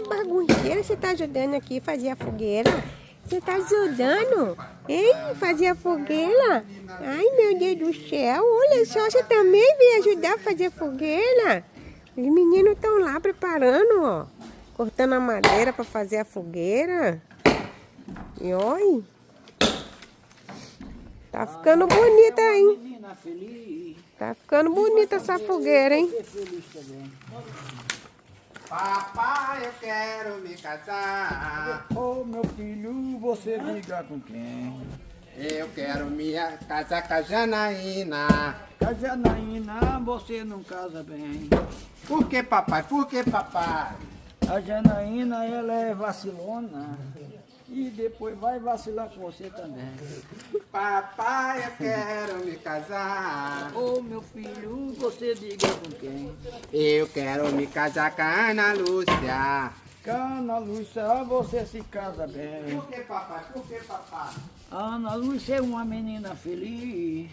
bagunceira, você tá ajudando aqui a fazer a fogueira? Você tá ajudando? Hein? Fazer a fogueira? Ai, meu Deus do céu, olha só, você também veio ajudar a fazer a fogueira? Os meninos estão lá preparando, ó. Cortando a madeira para fazer a fogueira. E olha. Tá ficando bonita, hein? Tá ficando bonita essa fogueira, hein? Papai, eu quero me casar. Ô meu filho, você briga com quem? Eu quero me casar com a Janaína. Com a Janaína você não casa bem. Por que, papai? Por que, papai? A Janaína, ela é vacilona. E depois vai vacilar com você também. Papai, eu quero me casar. Ô meu filho, você briga com quem? Eu quero me casar com a Ana Lúcia. Ana Lúcia, você se casa bem. Por que, papai? Por que, papai? A Ana Lúcia é uma menina feliz.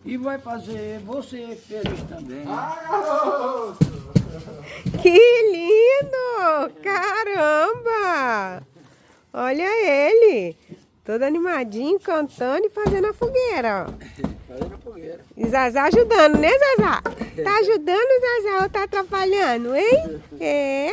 E vai fazer você feliz também. Ai, garoto! Que lindo! Caramba! Olha ele! Todo animadinho, cantando e fazendo a fogueira, ó. Fazendo fogueira. E Zazá ajudando, né, Zazá? Tá ajudando, Zazá, ou tá atrapalhando, hein? É?